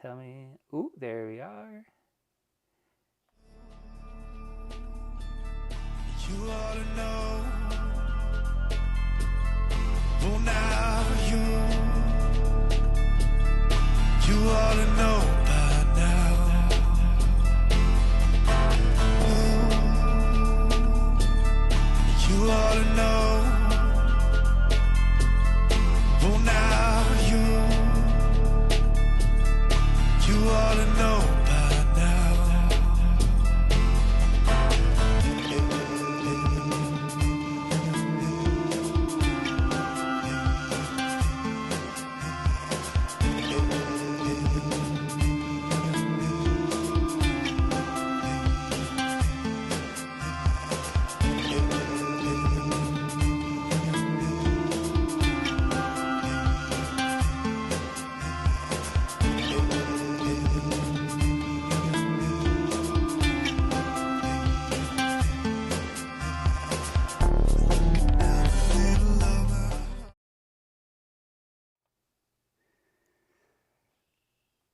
Tell me. Ooh, there we are. You ought to know. Well, now you ought to know by now. You ought to know. Well, now you ought to know by now.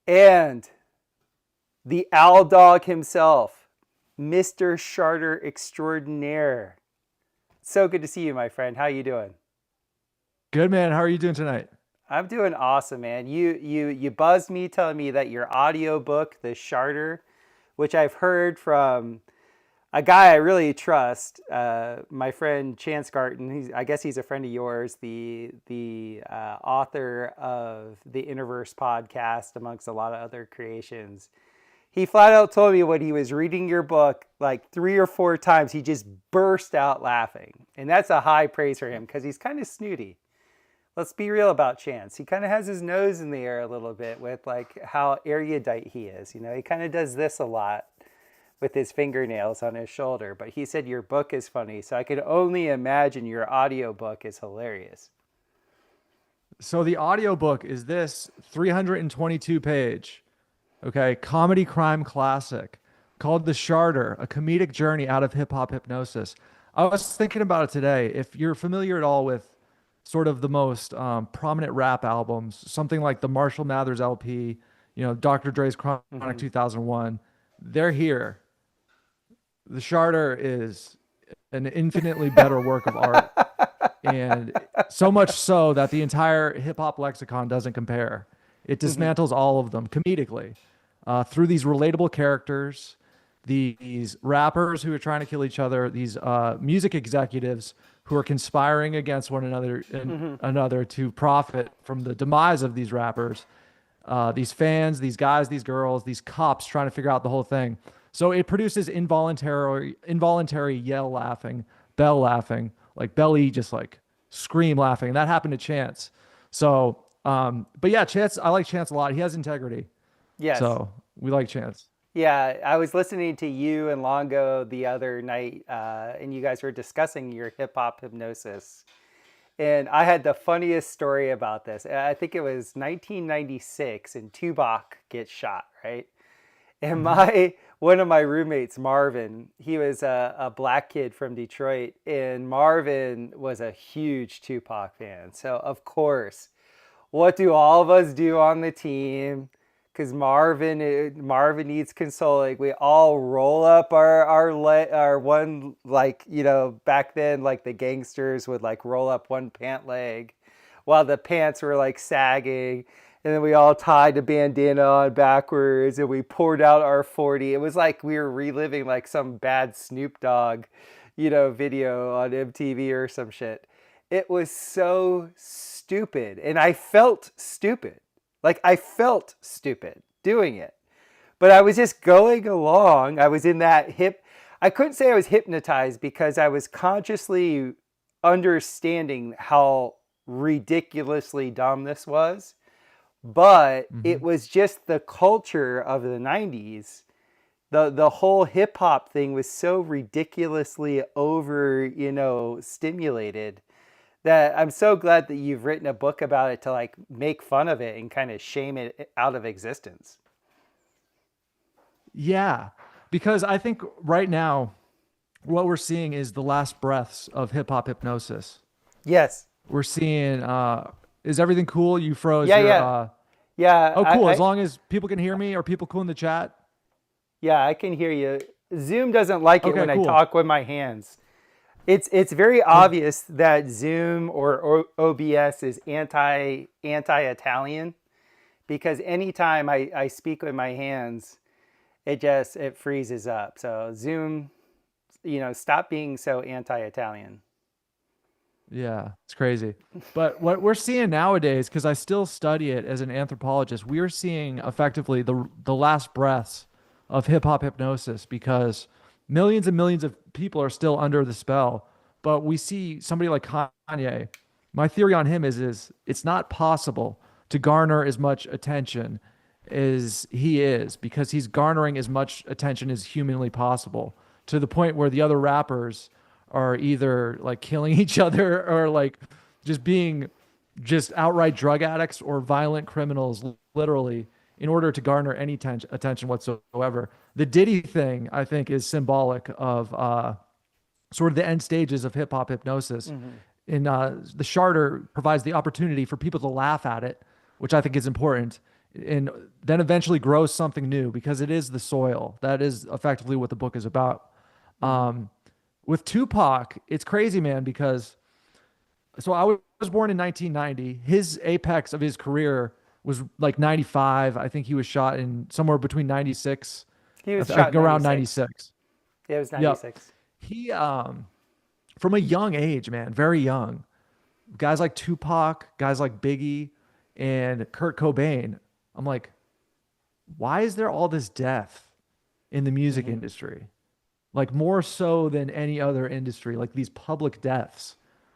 And the owl dog himself, Mr. Charter Extraordinaire. So good to see you, my friend. How you doing? Good, man. How are you doing tonight? I'm doing awesome, man. You buzzed me telling me that your audio book, The Charter, which I've heard from a guy I really trust, my friend Chance Garton. I guess he's a friend of yours, the author of the Interverse podcast, amongst a lot of other creations. He flat out told me when he was reading your book, like 3 or 4 times, he just burst out laughing. And that's a high praise for him because he's kind of snooty. Let's be real about Chance. He kind of has his nose in the air a little bit with like how erudite he is. You know, he kind of does this a lot with his fingernails on his shoulder. But he said your book is funny. So I could only imagine your audiobook is hilarious. So the audiobook is this 322 page, okay, comedy crime classic called The Charter, a comedic journey out of hip hop hypnosis. I was thinking about it today. If you're familiar at all with sort of the most prominent rap albums, something like the Marshall Mathers LP, Dr. Dre's Chronic 2001, they're here. The Charter is an infinitely better work of art. And so much so that the entire hip hop lexicon doesn't compare. It dismantles all of them comedically through these relatable characters, these rappers who are trying to kill each other, these music executives who are conspiring against one another another to profit from the demise of these rappers, these fans, these guys, these girls, these cops trying to figure out the whole thing. So it produces involuntary yell laughing, bell laughing, like belly just like scream laughing. And that happened to Chance. So, but yeah, Chance, I like Chance a lot. He has integrity. Yes. So we like Chance. Yeah, I was listening to you and Longo the other night, and you guys were discussing your hip hop hypnosis. And I had the funniest story about this. I think it was 1996, and Tupac gets shot, right? And one of my roommates, Marvin, he was a black kid from Detroit, and Marvin was a huge Tupac fan. So of course, what do all of us do on the team? Because Marvin needs consoling. We all roll up our one, like, back then, like the gangsters would like roll up one pant leg while the pants were like sagging. And then we all tied the bandana on backwards and we poured out our 40. It was like we were reliving like some bad Snoop Dogg, video on MTV or some shit. It was so stupid. And I felt stupid. Like, I felt stupid doing it. But I was just going along. I was in that I couldn't say I was hypnotized because I was consciously understanding how ridiculously dumb this was. But it was just the culture of the 90s. The whole hip hop thing was so ridiculously over, stimulated, that I'm so glad that you've written a book about it to like make fun of it and kind of shame it out of existence. Yeah, because I think right now what we're seeing is the last breaths of hip hop hypnosis. Yes. We're seeing, is everything cool? You froze. Yeah, yeah. Yeah, Oh, cool. As long as people can hear me, or people cool in the chat. yeah, I can hear you. Zoom doesn't like it Okay, when I cool. talk with my hands. It's very Well, obvious that Zoom or OBS is anti-Italian, because anytime I speak with my hands, it freezes up. So Zoom, stop being so anti-Italian. yeah, it's crazy. But what we're seeing nowadays, because I still study it as an anthropologist, we are seeing effectively the last breaths of hip hop hypnosis, because millions and millions of people are still under the spell. But we see somebody like Kanye. My theory on him is it's not possible to garner as much attention as he is, because he's garnering as much attention as humanly possible, to the point where the other rappers are either like killing each other, or like just being just outright drug addicts or violent criminals, literally, in order to garner any attention whatsoever. The Diddy thing, I think, is symbolic of sort of the end stages of hip hop hypnosis. And the Charter provides the opportunity for people to laugh at it, which I think is important, and then eventually grows something new, because it is the soil. That is effectively what the book is about. Um, with Tupac, it's crazy, man, because so I was born in 1990. His apex of his career was like 95. I think he was shot in somewhere between 96, He was shot in around 96. 96. Yeah, it was Yep. 96. He, from a young age, man, very young, guys like Tupac, guys like Biggie, and Kurt Cobain. I'm like, why is there all this death in the music industry? Like more so than any other industry, like these public deaths.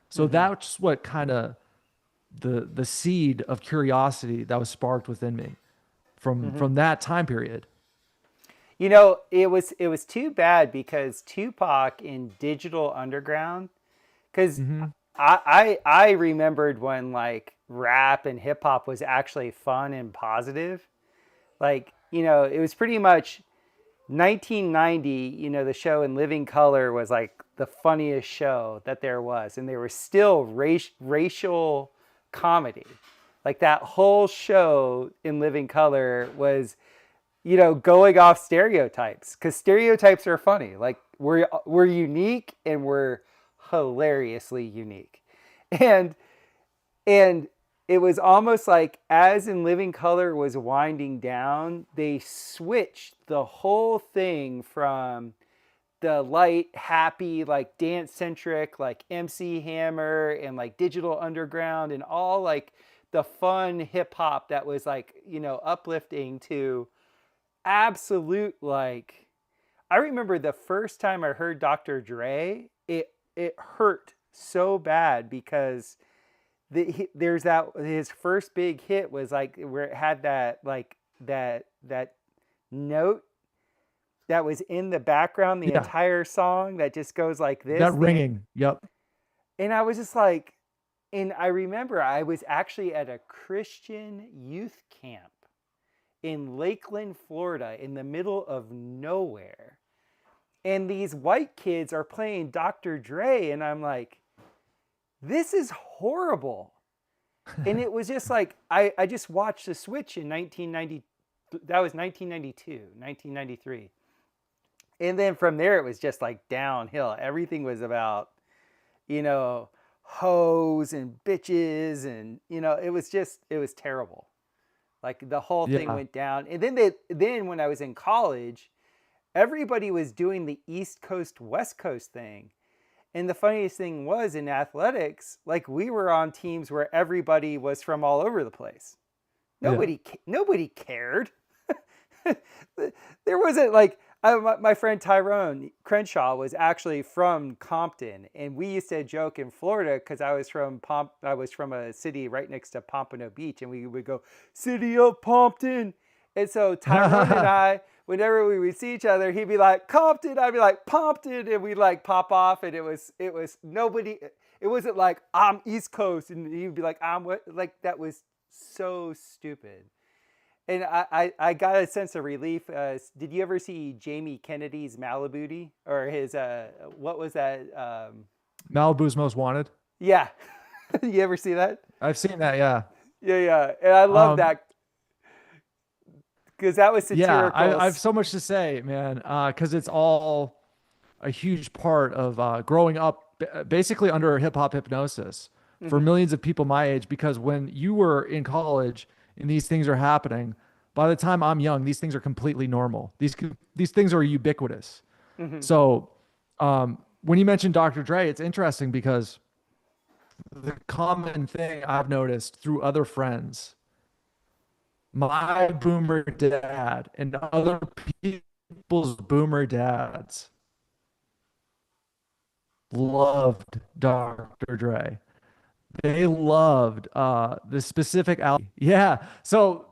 So that's what kind of the seed of curiosity that was sparked within me from that time period. It was too bad, because Tupac in Digital Underground, because I remembered when like rap and hip hop was actually fun and positive. Like, it was pretty much 1990, the show In Living Color was like the funniest show that there was. And there was still racial comedy. Like that whole show In Living Color was, going off stereotypes, because stereotypes are funny. Like we're unique, and we're hilariously unique. And and it was almost like, as In Living Color was winding down, they switched the whole thing from the light, happy, like dance centric, like MC Hammer and like Digital Underground and all like the fun hip hop that was like, uplifting, to absolute like, I remember the first time I heard Dr. Dre, it hurt so bad, because there's that his first big hit was like where it had that like that note that was in the background the Yeah, entire song that just goes like this. that ringing. Yep. And I was just like, and I remember I was actually at a Christian youth camp in Lakeland, Florida, in the middle of nowhere. And these white kids are playing Dr. Dre, and I'm like, this is horrible. And it was just like, I just watched the switch in 1990. That was 1992, 1993. And then from there, it was just like downhill. Everything was about, hoes and bitches. And, it was terrible. Like the whole thing Yeah. went down. And then when I was in college, everybody was doing the East Coast, West Coast thing. And the funniest thing was, in athletics, like we were on teams where everybody was from all over the place. Yeah. Nobody cared. There wasn't like, my friend Tyrone Crenshaw was actually from Compton, and we used to joke in Florida, because I was from a city right next to Pompano Beach, and we would go, "City of Pompton." And so Tyrone and I, whenever we would see each other, he'd be like, "Compton," I'd be like, "Pompton," and we'd like pop off, and it was nobody. It wasn't like, "I'm East Coast," and he'd be like, "I'm what?" Like that was so stupid. And I got a sense of relief. Did you ever see Jamie Kennedy's Malibu, or his what was that? Malibu's Most Wanted. Yeah, you ever see that? I've seen that. Yeah. Yeah, and I love Um, that. because that was Yeah, satirical. I have so much to say, man, because it's all a huge part of growing up basically under hip hop hypnosis for Mhm. millions of people my age. Because when you were in college and these things are happening, by the time I'm young, these things are completely normal. These things are ubiquitous. Mhm. So when you mentioned Dr. Dre, it's interesting because the common thing I've noticed through other friends, my boomer dad and other people's boomer dads loved Dr. Dre. They loved the specific album. Yeah. So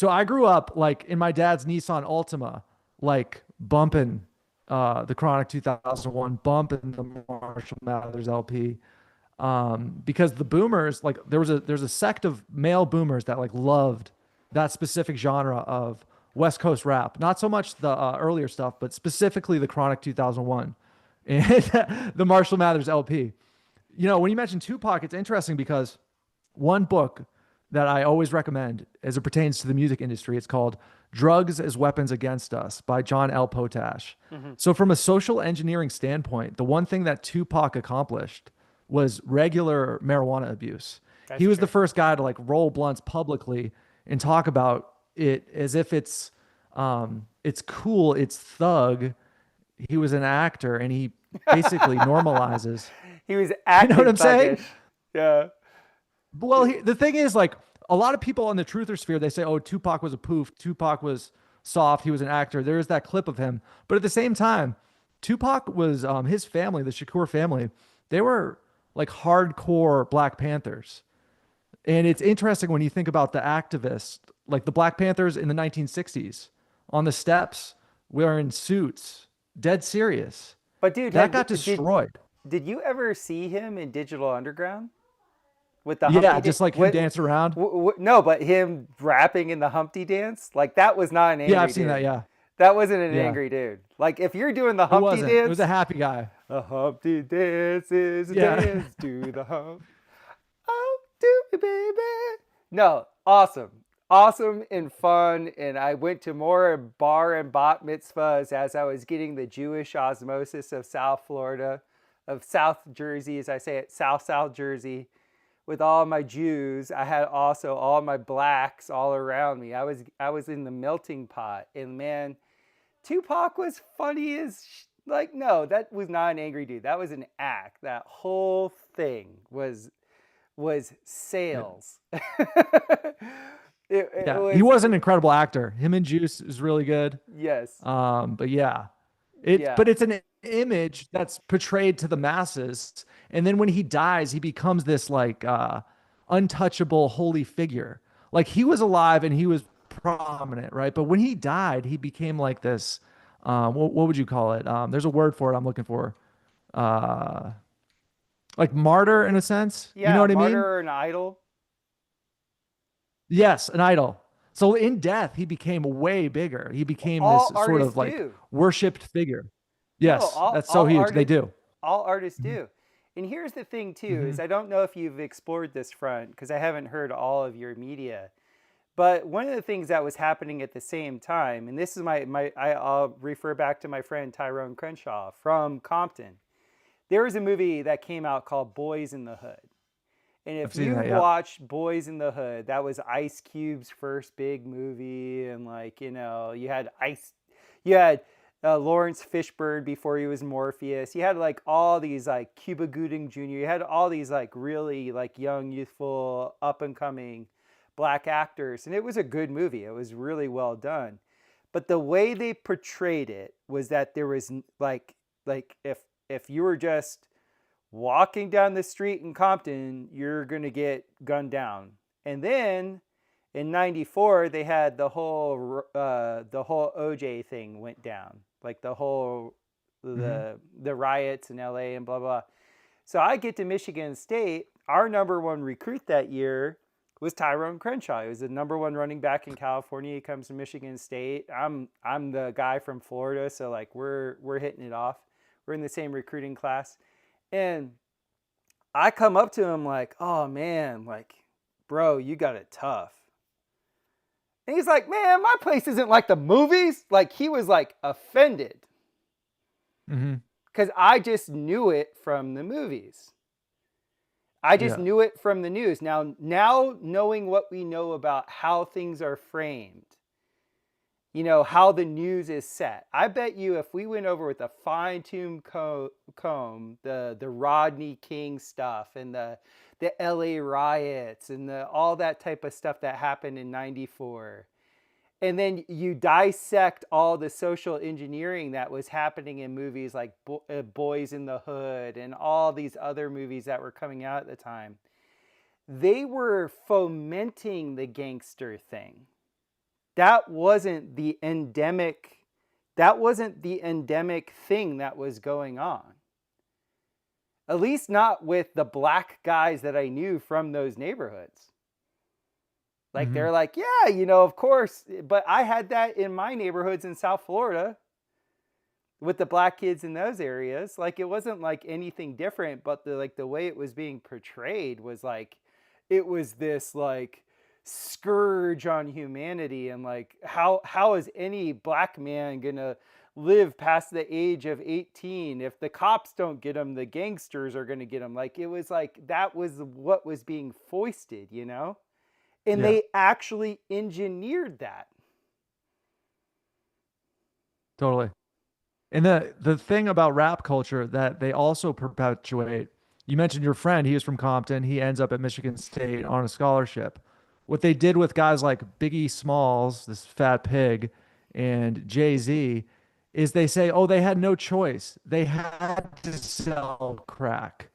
I grew up like in my dad's Nissan Altima, like bumping the Chronic 2001, bumping the Marshall Mathers LP. Because the boomers, like there's a sect of male boomers that like loved that specific genre of West Coast rap. Not so much the earlier stuff, but specifically the Chronic 2001 and the Marshall Mathers LP. You know, when you mentioned Tupac, it's interesting because one book that I always recommend as it pertains to the music industry, it's called Drugs as Weapons Against Us by John L. Potash. Mhm. So, from a social engineering standpoint, the one thing that Tupac accomplished was regular marijuana abuse. That's He was the true. first guy to like roll blunts publicly and talk about it as if it's cool, it's thug. He was an actor and he basically normalizes. He was You know what acting I'm saying? thuggish. Yeah. Well, the thing is, like, a lot of people in the truther sphere, they say, oh, Tupac was a poof. Tupac was soft. He was an actor. There is that clip of him. But at the same time, Tupac was his family, the Shakur family, they were like hardcore Black Panthers. And it's interesting when you think about the activists, like the Black Panthers in the 1960s on the steps wearing suits, dead serious. But dude, That got did destroyed. you ever see him in Digital Underground with the Yeah, Humpty just like him dance around. no, but him rapping in the Humpty dance, like that was not an Yeah, I've angry seen that. dude. Yeah. That wasn't an Yeah. angry dude. Like if you're doing the It Humpty wasn't. It was a dance, happy guy. a Humpty dance is a Yeah. dance to the hump. Oh, do me, baby. No, awesome. Awesome and fun. And I went to more bar and bat mitzvahs as I was getting the Jewish osmosis of South Florida, of South Jersey, as I say it, South Jersey. With all my Jews, I had also all my blacks all around me. I was in the melting pot. And man, Tupac was funny as like no, that was not an angry dude. That was an act. That whole thing was Yeah. sales. It Yeah. He was was an incredible actor. Him and Juice is really good. yes. But yeah. Yeah. But it's an image that's portrayed to the masses. And then when he dies, he becomes this like untouchable holy figure. Like he was alive and he was prominent, right? But when he died, he became like this what would you call it? There's a word for it I'm looking for. Uh like martyr in a sense. You know Yeah, what I mean? martyr or an idol. Yes, an idol. So in death, he became way bigger. He became this All sort artists of like do. worshipped figure. No, Yes, that's so huge. They do. all artists do. And here's the thing too Hmm. is I don't know if you've explored this front because I haven't heard all of your media. But one of the things that was happening at the same time, and this is I'll refer back to my friend Tyrone Crenshaw from Compton. There was a movie that came out called Boys in the Hood. And I've if seen that. you've Yeah. watched Boys in the Hood, that was Ice Cube's first big movie, and like you had Lawrence Fishburne before he was Morpheus. You had like all these like Cuba Gooding Jr. You had all these like really like young, youthful, up and coming black actors, and it was a good movie. It was really well done, but the way they portrayed it was that there was like if you were just walking down the street in Compton, you're going to get gunned down. And then in 94 they had the whole OJ thing went down. Like the whole Hmm. the riots in LA and blah blah. So I get to Michigan State. Our number one recruit that year was Tyrone Crenshaw. He was the number one running back in California. He comes to Michigan State. I'm the guy from Florida, so like we're hitting it off. We're in the same recruiting class. And I come up to him like, oh man, like, bro, you got it tough. And he's like, man, my place isn't like the movies. Like, he was like offended Mm-hmm. because I just knew it from the movies. I just Yeah. knew it from the news. Now knowing what we know about how things are framed, how the news is set. I bet you if we went over with a fine-tuned comb, the Rodney King stuff and the LA riots and all that type of stuff that happened in 94. And then you dissect all the social engineering that was happening in movies like Boys in the Hood and all these other movies that were coming out at the time. They were fomenting the gangster thing. That wasn't the endemic thing that was going on. At least not with the black guys that I knew from those neighborhoods. Like, Mm-hmm. they're like, yeah, of course. But I had that in my neighborhoods in South Florida with the black kids in those areas. Like, it wasn't like anything different, but the way it was being portrayed was like, it was this like scourge on humanity. And like, how is any black man gonna live past the age of 18? If the cops don't get him, the gangsters are gonna get him. Like, it was like, that was what was being foisted, And Yeah. they actually engineered that. Totally. And the thing about rap culture that they also perpetuate, you mentioned your friend, he was from Compton, he ends up at Michigan State on a scholarship. What they did with guys like Biggie Smalls, this fat pig, and Jay-Z is they say, oh, they had no choice. They had to sell crack.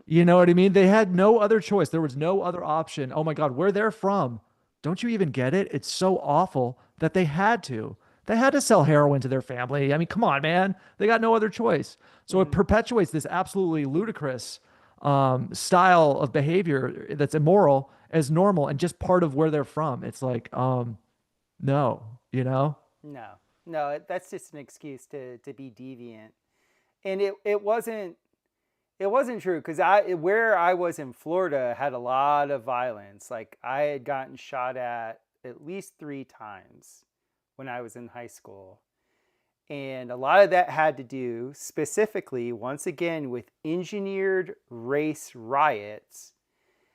You know what I mean? They had no other choice. There was no other option. Oh my God, where they're from, don't you even get it? It's so awful that they had to. They had to sell heroin to their family. I mean, come on, man. They got no other choice. So it Mm-hmm. perpetuates this absolutely ludicrous style of behavior that's immoral as normal and just part of where they're from. It's like, no, you know? No, no, that's just an excuse to be deviant. And it wasn't true because where I was in Florida had a lot of violence. Like, I had gotten shot at least 3 times when I was in high school. And a lot of that had to do specifically, once again, with engineered race riots.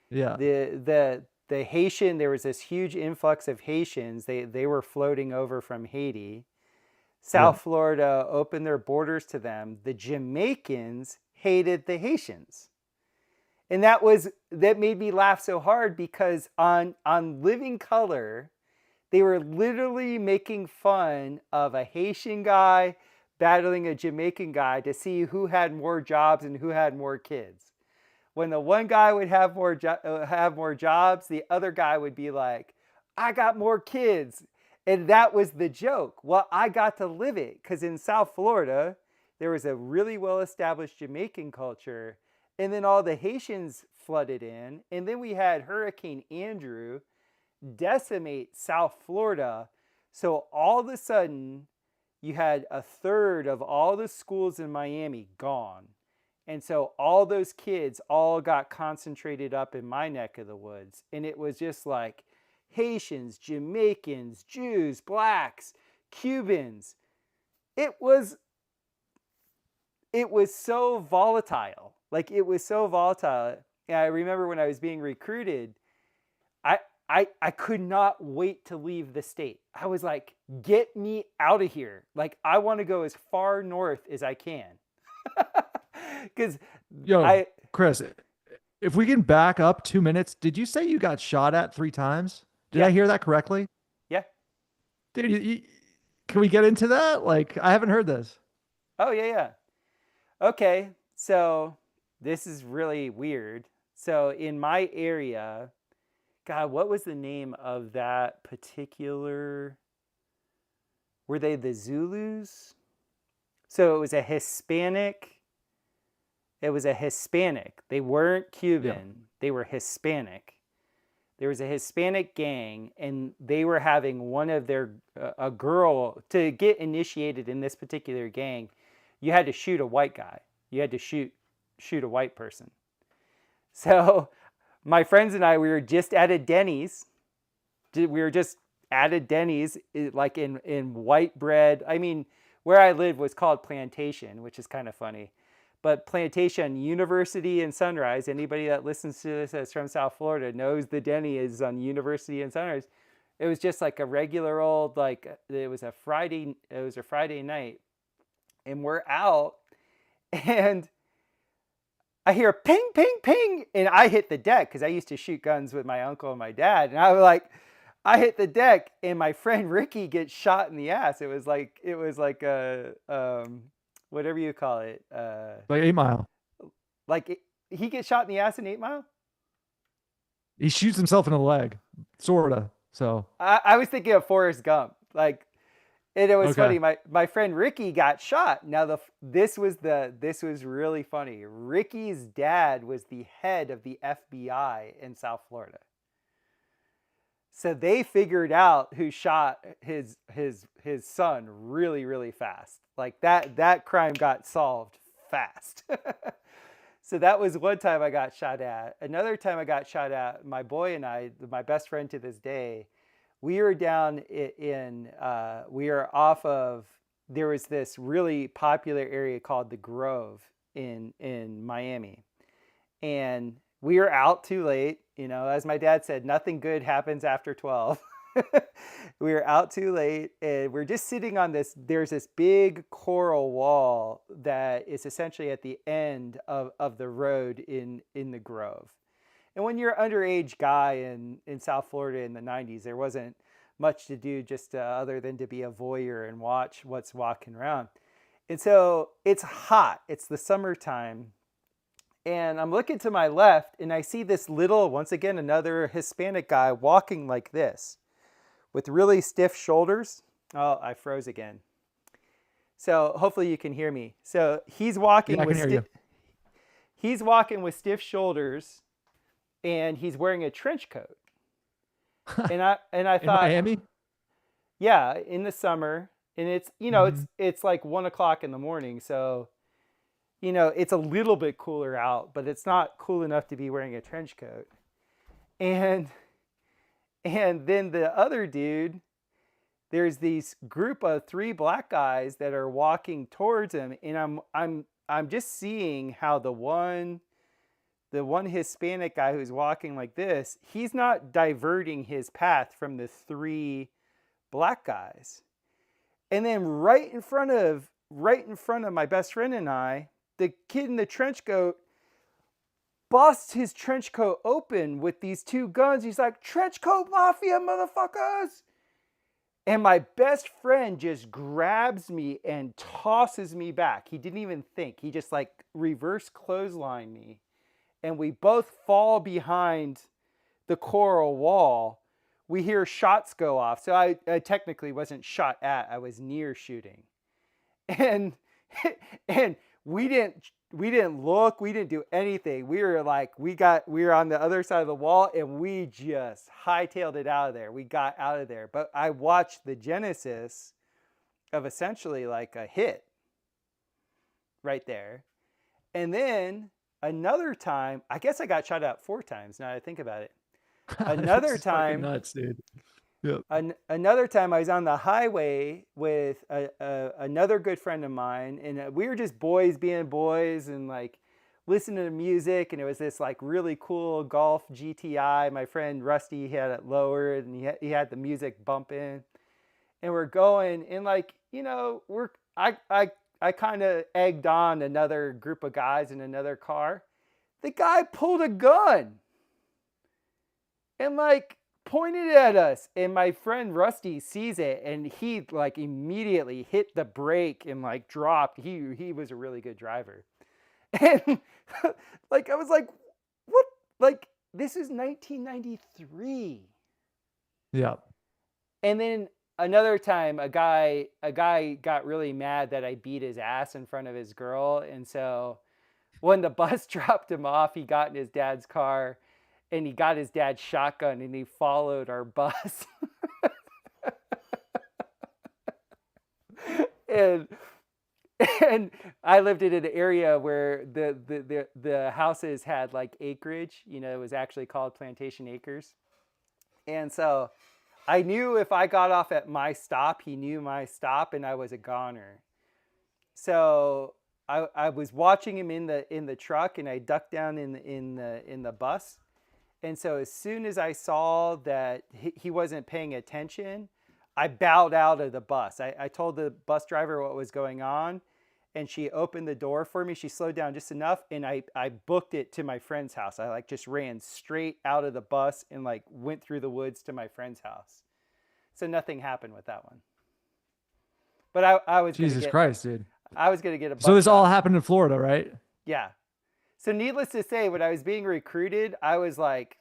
Yeah. The Haitian, there was this huge influx of Haitians. They were floating over from Haiti. Yeah. South Florida opened their borders to them. The Jamaicans hated the Haitians. And that made me laugh so hard because on Living Color, they were literally making fun of a Haitian guy battling a Jamaican guy to see who had more jobs and who had more kids. When the one guy would have more jobs, the other guy would be like, "I got more kids." And that was the joke. Well, I got to live it because in South Florida, there was a really well-established Jamaican culture, and then all the Haitians flooded in, and then we had Hurricane Andrew decimate South Florida. So all of a sudden, you had a third of all the schools in Miami gone. And so all those kids all got concentrated up in my neck of the woods. And it was just like Haitians, Jamaicans, Jews, blacks, Cubans. It was so volatile. Like, it was so volatile. And I remember when I was being recruited, I could not wait to leave the state. I was like, get me out of here. Like, I want to go as far north as I can. Because Yo, Chris, if we can back up 2 minutes, did you say you got shot at 3 times? Did yeah, I hear that correctly? yeah. Dude, can we get into that? Like, I haven't heard this. Oh, yeah, yeah. Okay, so this is really weird. So in my area, God, what was the name of that particular? Were they the Zulus? So it was a Hispanic. It was a Hispanic. They weren't Yeah. Cuban. They were Hispanic. There was a Hispanic gang, and they were having one of a girl to get initiated in this particular gang. You had to shoot a white guy. You had to shoot a white person. So my friends and I, we were just at a Denny's. We were just at a Denny's, like in white bread. I mean, where I live was called Plantation, which is kind of funny. But Plantation, University, and Sunrise, anybody that listens to this that's from South Florida knows the Denny is on University and Sunrise. It was just like a regular old, like it was a Friday night, and we're out, and I hear ping, ping, ping, and I hit the deck because I used to shoot guns with my uncle and my dad, and I hit the deck, and my friend Ricky gets shot in the ass. It was like a whatever you call it, Like 8 Mile. He gets shot in the ass in 8 Mile. He shoots himself in the leg, sorta. So I was thinking of Forrest Gump, like. And it was okay. funny. My friend Ricky got shot. Now this was really funny. Ricky's dad was the head of the FBI in South Florida. So they figured out who shot his son really, really fast. Like that crime got solved fast. So that was one time I got shot at. Another time I got shot at, my boy and I, my best friend to this day, we were down we were off of, there was this really popular area called the Grove in Miami. And we were out too late. You know, as my dad said, nothing good happens after 12. We were out too late, and we're just sitting on there's this big coral wall that is essentially at the end of the road in the Grove. And when you're an underage guy in South Florida in the 90s, there wasn't much to do just other than to be a voyeur and watch what's walking around. And so it's hot. It's the summertime. And I'm looking to my left, and I see this once again, another Hispanic guy walking like this with really stiff shoulders. Oh, I froze again. So hopefully you can hear me. So he's walking he's walking with stiff shoulders, and he's wearing a trench coat. And I thought, in Miami? Yeah, in the summer, and it's it's like 1 o'clock in the morning, so it's a little bit cooler out, but it's not cool enough to be wearing a trench coat. And then the other dude, there's these group of 3 black guys that are walking towards him, and I'm just seeing how the one Hispanic guy who's walking like this, he's not diverting his path from the 3 black guys. And then right in front of my best friend and I, the kid in the trench coat busts his trench coat open with these 2 guns. He's like, "Trench coat mafia, motherfuckers!" And my best friend just grabs me and tosses me back. He didn't even think. He just like reverse clotheslined me. And we both fall behind the coral wall. We hear shots go off. So I technically wasn't shot at. I was near shooting. And we didn't look. We didn't do anything. We were on the other side of the wall, and we just hightailed it out of there. We got out of there. But I watched the genesis of essentially like a hit right there. And then another time, I guess I got shot at 4 times now that I think about it. Another time, nuts, dude. Yep. Another time I was on the highway with another good friend of mine, and we were just boys being boys and like listening to music, and it was this like really cool Golf GTI. My friend Rusty had it lowered, and he had the music bumping, and we're going, and like I kind of egged on another group of guys in another car. The guy pulled a gun and like pointed at us, and my friend Rusty sees it, and he like immediately hit the brake and like dropped. He was a really good driver. And like I was like, what? Like this is 1993. Yeah. And then another time, a guy got really mad that I beat his ass in front of his girl, and so when the bus dropped him off, he got in his dad's car, and he got his dad's shotgun, and he followed our bus. and I lived in an area where the houses had like acreage. It was actually called Plantation Acres, and so I knew if I got off at my stop, he knew my stop, and I was a goner. So I was watching him in the truck, and I ducked down in the bus. And so as soon as I saw that he wasn't paying attention, I bowed out of the bus. I told the bus driver what was going on, and she opened the door for me. She slowed down just enough, and I booked it to my friend's house. I like just ran straight out of the bus and like went through the woods to my friend's house. So nothing happened with that one. But Jesus Christ, dude. I was gonna get a So bus this all stop. happened in Florida, right? Yeah. So needless to say, when I was being recruited, I was like,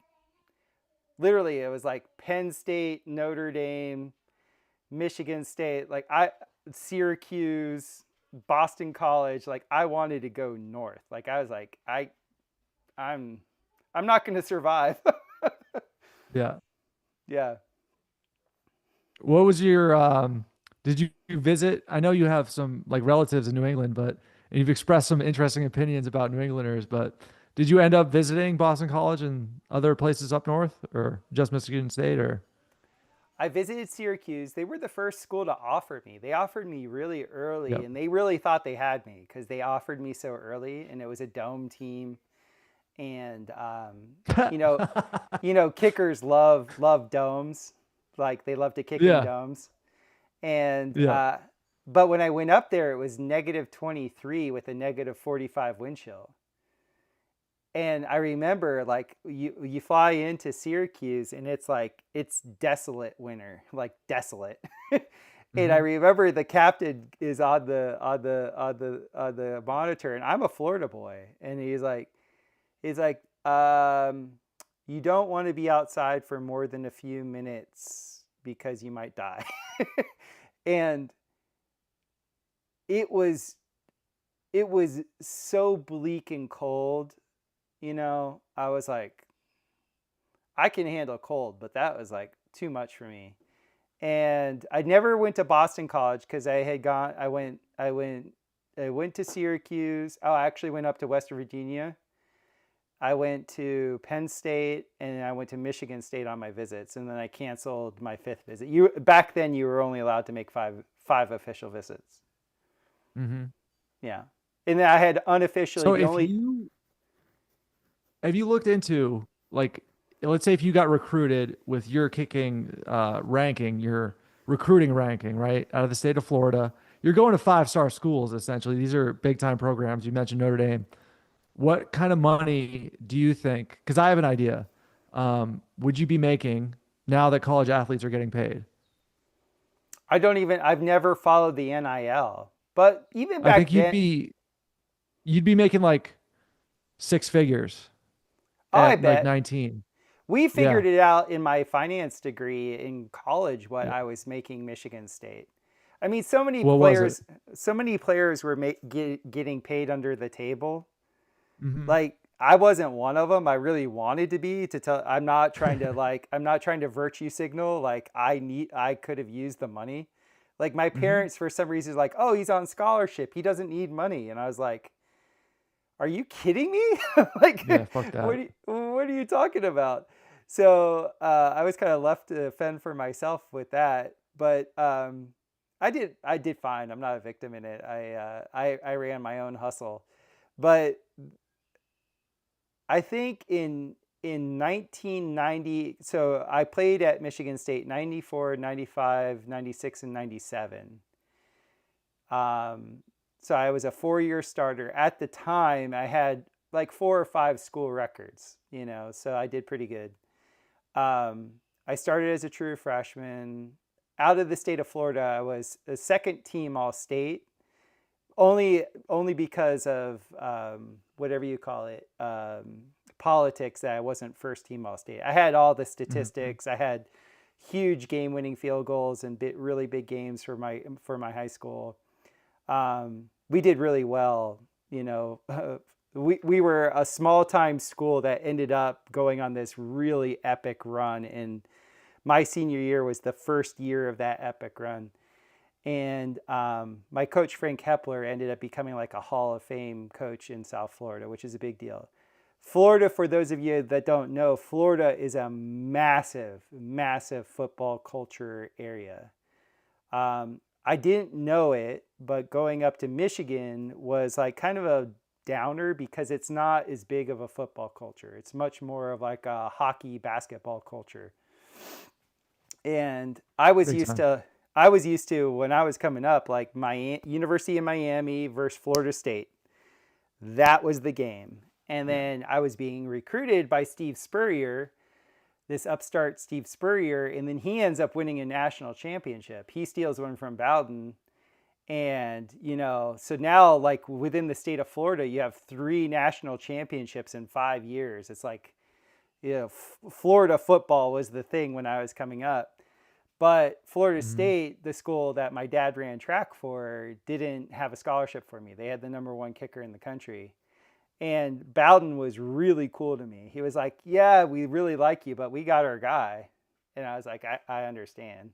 literally, it was like Penn State, Notre Dame, Michigan State, Syracuse, Boston College. Like I wanted to go north. Like I was like, I'm I'm not gonna survive. Yeah. Yeah. What was your did you visit? I know you have some like relatives in New England, but and you've expressed some interesting opinions about New Englanders, but did you end up visiting Boston College and other places up north or just Michigan State or I visited Syracuse. They were the first school to offer me. They offered me really early, Yep. and they really thought they had me because they offered me so early, and it was a dome team. And you know, kickers love domes, like they love to kick in Yeah. domes. And Yeah. but when I went up there, it was -23 with a -45 wind chill. And I remember like you fly into Syracuse and it's like it's desolate winter, like desolate. And I Hmm. remember the captain is on the monitor, and I'm a Florida boy, and he's like, you don't want to be outside for more than a few minutes because you might die. And it was it was so bleak and cold, I was like, I can handle cold, but that was like too much for me. And I never went to Boston College because I went to Syracuse. Oh, I actually went up to West Virginia. I went to Penn State, and I went to Michigan State on my visits, and then I canceled my fifth visit. Back then you were only allowed to make five official visits. Hmm. Yeah. And then I had unofficially So the if only you have you looked into like let's say if you got recruited with your kicking ranking, your recruiting ranking, right, out of the state of Florida, you're going to five-star schools essentially. These are big time programs. You mentioned Notre Dame. What kind of money do you think? Because I have an idea. Would you be making now that college athletes are getting paid? I've never followed the NIL. But even I think back then, you'd be making like six figures oh, I at like bet 19. we Yeah. figured it out in my finance degree in college what Yeah. I was making Michigan State. I mean, What was it? so many players were getting paid under the table. Hmm. Like I wasn't one of them. I really wanted to be to tell. I'm not trying to virtue signal. Like I could have used the money. Like my Hmm. parents, for some reason, like, oh, he's on scholarship. He doesn't need money. And I was like, are you kidding me? Like, Yeah, fuck that. what are you talking about? So I was kind of left to fend for myself with that. But I did fine. I'm not a victim in it. I ran my own hustle. But I think in 1990, so I played at Michigan State 94, 95, 96, and 97. Um, so I was a 4-year starter. At the time, I had like 4 or 5 school records, so I did pretty good. I started as a true freshman. Out of the state of Florida, I was a second team All State, only because of whatever you call it, politics, that I wasn't first team All State. I had all the Hmm. statistics. I had huge game winning field goals and really big games for my high school. We did really well. We were a small time school that ended up going on this really epic run, and my senior year was the first year of that epic run. And my coach Frank Hepler ended up becoming like a Hall of Fame coach in South Florida, which is a big deal. Florida, for those of you that don't know, Florida is a massive, massive football culture area. I didn't know it, but going up to Michigan was like kind of a downer because it's not as big of a football culture. It's much more of like a hockey, basketball culture. And Big time. I was used to when I was coming up, like my University of Miami versus Florida State. That was the game. And then I was being recruited by Steve Spurrier, this upstart Steve Spurrier, and then he ends up winning a national championship. He steals one from Bowden. And, so now, like within the state of Florida, you have 3 national championships in 5 years. It's like, Florida football was the thing when I was coming up. But Florida State, the school that my dad ran track for, didn't have a scholarship for me. They had the number 1 kicker in the country. And Bowden was really cool to me. He was like, yeah, we really like you, but we got our guy. And I was like, I understand.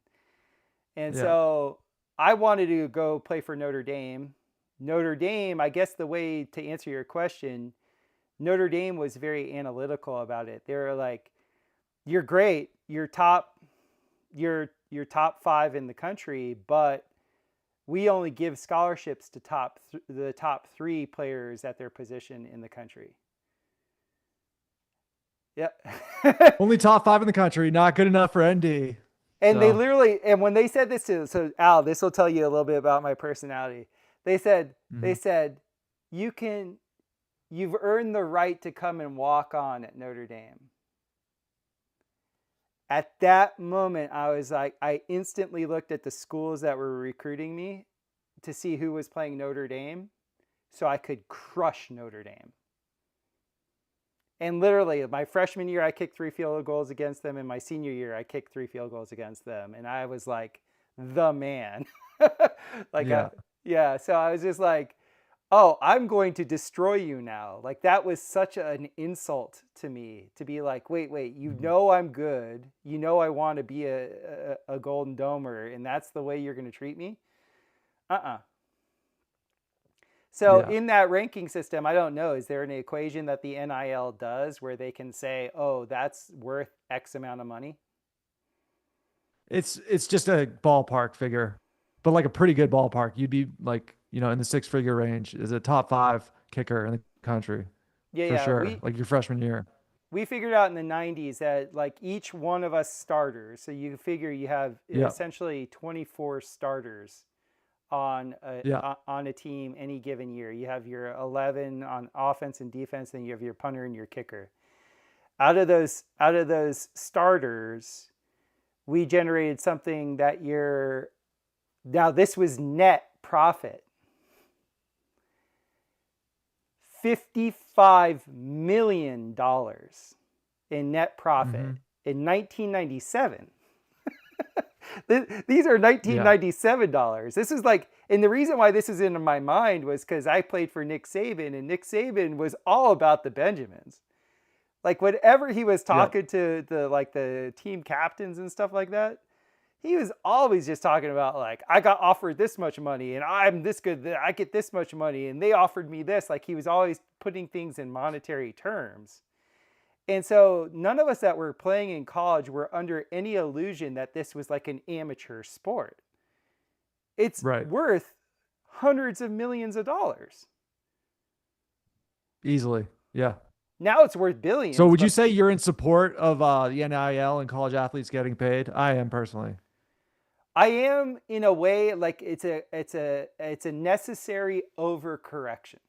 And Yeah. so I wanted to go play for Notre Dame. Notre Dame, I guess the way to answer your question, Notre Dame was very analytical about it. They were like, you're great. You're top 5 in the country, but we only give scholarships to the top 3 players at their position in the country. Yeah. Only top 5 in the country, not good enough for ND. And they So, literally, and when they said this to, so Al, this will tell you a little bit about my personality. They said, mhm. you've earned the right to come and walk on at Notre Dame. At that moment, I was like, I instantly looked at the schools that were recruiting me to see who was playing Notre Dame so I could crush Notre Dame. And literally, my freshman year, I kicked 3 field goals against them. And my senior year, I kicked 3 field goals against them. And I was like, the man. like, Yeah. yeah. So I was just like, oh, I'm going to destroy you now. Like that was such an insult to me to be like, wait, you know I'm good. You know I want to be a Golden Domer, and that's the way you're going to treat me? Uh-uh. So Yeah. in that ranking system, I don't know, is there an equation that the NIL does where they can say, oh, that's worth X amount of money? It's just a ballpark figure, but like a pretty good ballpark. You'd be like, in the 6-figure range is a top 5 kicker in the country Yeah, for yeah. sure. Like your freshman year. We figured out in the 90s that like each one of us starters, so you figure you have Yeah. essentially 24 starters Yeah. on a team any given year. You have your 11 on offense and defense, and you have your punter and your kicker. Out of those starters, we generated something that year. Now this was net profit. $55 million in net profit in 1997. These are Yeah. $1997. This is like, and the reason why this is in my mind was because I played for Nick Saban, and Nick Saban was all about the Benjamins. Like whenever he was Yep. talking to the team captains and stuff like that, he was always just talking about like, I got offered this much money and I'm this good that I get this much money and they offered me this. Like he was always putting things in monetary terms. And so none of us that were playing in college were under any illusion that this was like an amateur sport. It's Right. worth hundreds of millions of dollars. Easily. Yeah. Now it's worth billions. So would you But say you're in support of the NIL and college athletes getting paid? I am personally. I am in a way like it's a necessary overcorrection.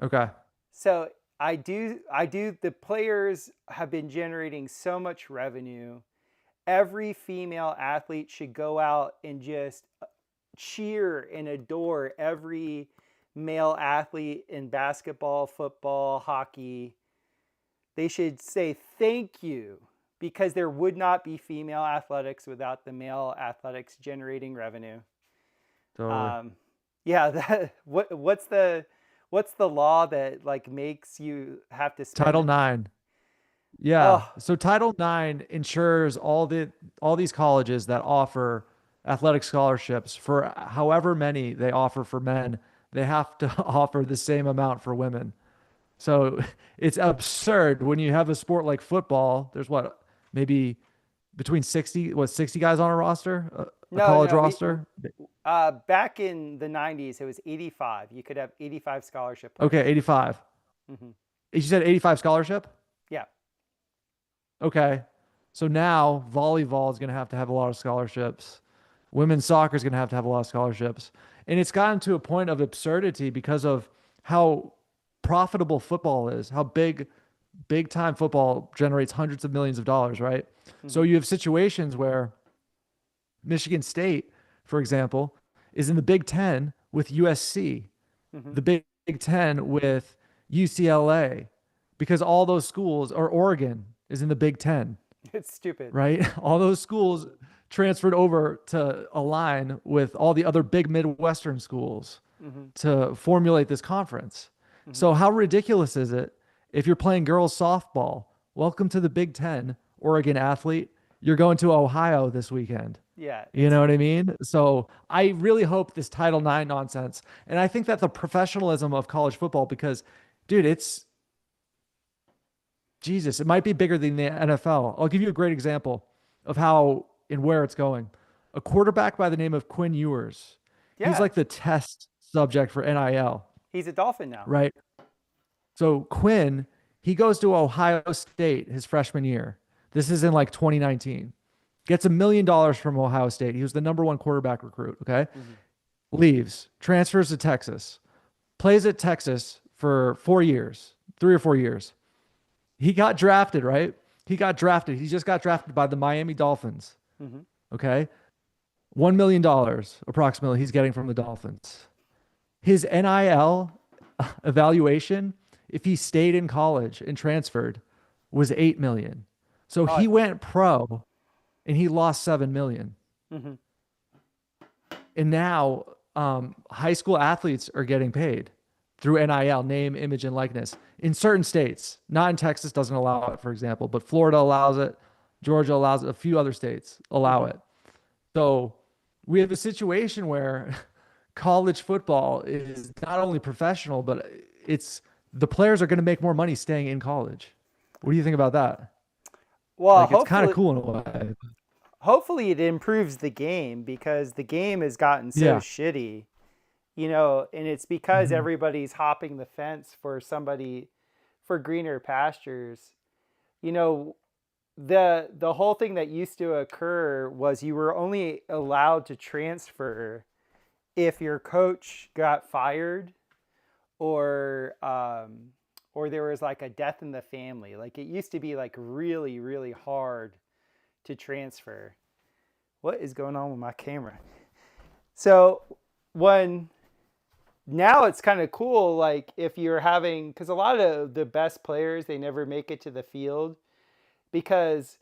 Okay. So I do the players have been generating so much revenue. Every female athlete should go out and just cheer and adore every male athlete in basketball, football, hockey. They should say thank you because there would not be female athletics without the male athletics generating revenue. Totally. Yeah, what's the law that like makes you have to Title spend? IX. Yeah. Oh, So Title IX ensures all these colleges that offer athletic scholarships for however many they offer for men, they have to offer the same amount for women. So it's absurd when you have a sport like football. There's what, maybe between 60 guys on a roster, a No, college no, roster. back in the 90s, it was 85. You could have 85 scholarship Okay, players. 85. Hmm. You said 85 scholarship? Yeah. Okay. So now volleyball is going to have a lot of scholarships. Women's soccer is going to have a lot of scholarships. And it's gotten to a point of absurdity because of how profitable football is, how big time football generates hundreds of millions of dollars, right? So Hmm. you have situations where Michigan State, for example, is in the Big Ten with USC, Hmm. the Big Ten with UCLA, because all those schools, or Oregon is in the Big Ten, It's stupid. right? All those schools transferred over to align with all the other big Midwestern schools Hmm. to formulate this conference. Hmm. So, how ridiculous is it if you're playing girls softball? Welcome to the Big Ten, Oregon athlete. You're going to Ohio this weekend. Yeah, You know what I mean? So I really hope this Title IX nonsense. And I think that the professionalism of college football, because, dude, it's Jesus, it might be bigger than the NFL. I'll give you a great example of how and where it's going. A quarterback by the name of Quinn Ewers. He's yeah. like the test subject for NIL, He's a Dolphin now. right? So Quinn, he goes to Ohio State his freshman year. This is in like 2019. Gets $1 million from Ohio State. He was the number one quarterback recruit. Okay. Hmm. Leaves, transfers to Texas, plays at Texas for 4 years, 3 or 4 years. He got drafted, right? He got drafted. He just got drafted by the Miami Dolphins. Hmm. Okay. $1 million approximately he's getting from the Dolphins. His NIL evaluation, if he stayed in college and transferred, was 8 million. So Oh, he went pro and he lost 7 million. hmm. And now high school athletes are getting paid through NIL, name, image, and likeness in certain states. Not in Texas, doesn't allow it, for example, but Florida allows it. Georgia allows it. A few other states allow Hmm. it. So we have a situation where college football is not only professional, but it's the players are going to make more money staying in college. What do you think about that? Well, Like, it's kind of cool in a way. hopefully it improves the game because the game has gotten so Yeah. shitty, and it's because Hmm. everybody's hopping the fence for greener pastures. You know, the whole thing that used to occur was you were only allowed to transfer if your coach got fired or or there was like a death in the family. Like it used to be like really, really hard to transfer. What is going on with my camera? So when now it's kind of cool, like if you're having, because a lot of the best players, they never make it to the field because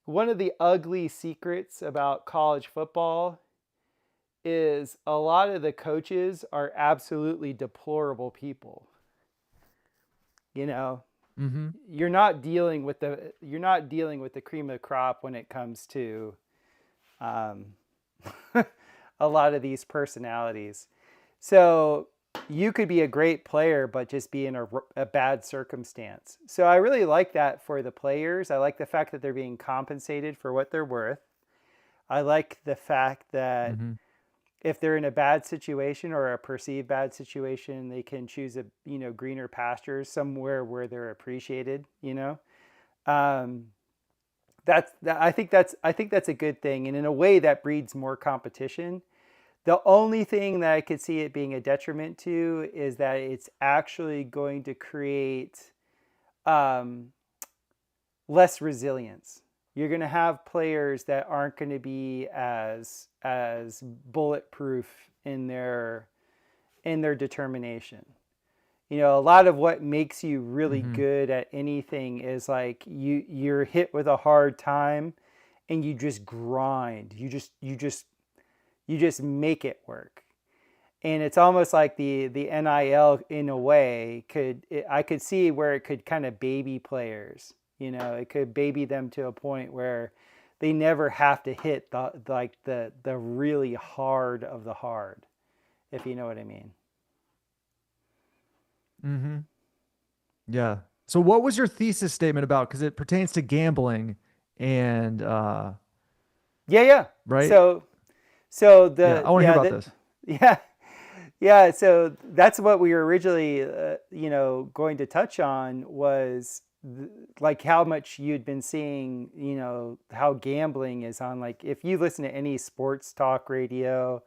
one of the ugly secrets about college football is a lot of the coaches are absolutely deplorable people. You know, Hmm. you're not dealing with the cream of the crop when it comes to um, a lot of these personalities. So you could be a great player, but just be in a bad circumstance. So I really like that for the players. I like the fact that they're being compensated for what they're worth. I like the fact that Hmm. if they're in a bad situation or a perceived bad situation, they can choose greener pastures somewhere where they're appreciated. Um, I think that's a good thing, and in a way that breeds more competition. The only thing that I could see it being a detriment to is that it's actually going to create um, less resilience. You're going to have players that aren't going to be as bulletproof in their determination. A lot of what makes you really Hmm. good at anything is like you're hit with a hard time and you just grind. You just make it work. And it's almost like the NIL in a way I could see where it could kind of baby players. It could baby them to a point where they never have to hit the really hard of the hard, if you know what I mean. Hmm. Yeah. So what was your thesis statement about? Because it pertains to gambling and Yeah, yeah. right? So so Yeah, I want to hear about this. yeah, yeah. So that's what we were originally, going to touch on was like how much you'd been seeing, how gambling is on. Like if you listen to any sports talk radio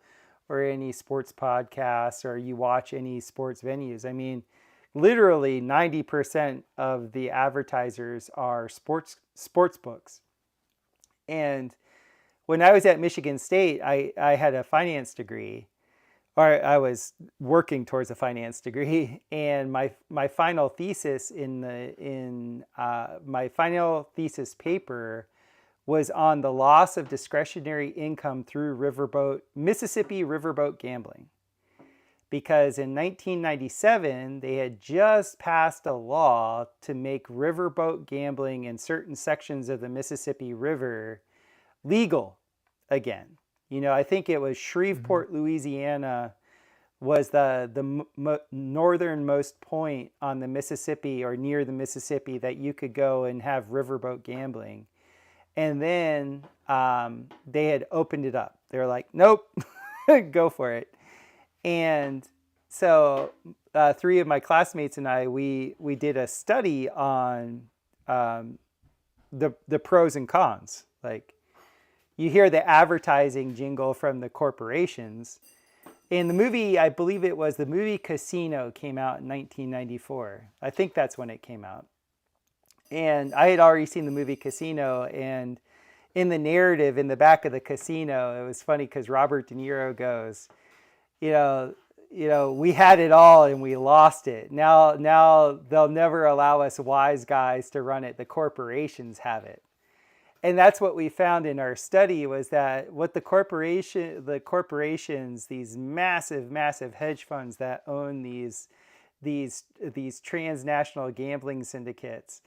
or any sports podcasts or you watch any sports venues, I mean, literally 90% of the advertisers are sports books. And when I was at Michigan State, I had a finance degree, or I was working towards a finance degree, and my final thesis my final thesis paper was on the loss of discretionary income through Mississippi riverboat gambling. Because in 1997, they had just passed a law to make riverboat gambling in certain sections of the Mississippi River legal again. I think it was Mhm. Shreveport, Louisiana, was the northernmost point on the Mississippi or near the Mississippi that you could go and have riverboat gambling. And then they had opened it up. They were like, nope, go for it. And so three of my classmates and I, we did a study on um, the pros and cons. Like you hear the advertising jingle from the corporations. And the movie, I believe it was the movie Casino came out in 1994. I think that's when it came out. And I had already seen the movie Casino. And in the narrative in the back of the casino, it was funny because Robert De Niro goes, you know, we had it all and we lost it. Now they'll never allow us wise guys to run it. The corporations have it. And that's what we found in our study was that what the corporations, these massive hedge funds that own these transnational gambling syndicates,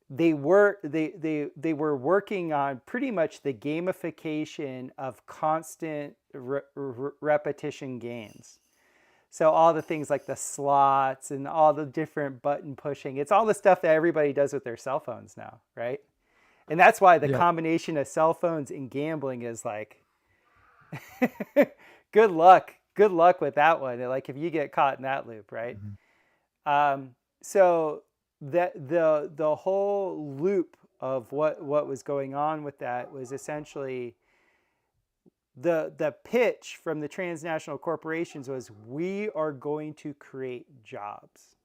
they were working on pretty much the gamification of constant repetition games. So all the things like the slots and all the different button pushing, it's all the stuff that everybody does with their cell phones now, right? And that's why the Yeah. combination of cell phones and gambling is like, good luck. Good luck with that one. Like if you get caught in that loop, right? Mhm. So the whole loop of what was going on with that was essentially the pitch from the transnational corporations was we are going to create jobs.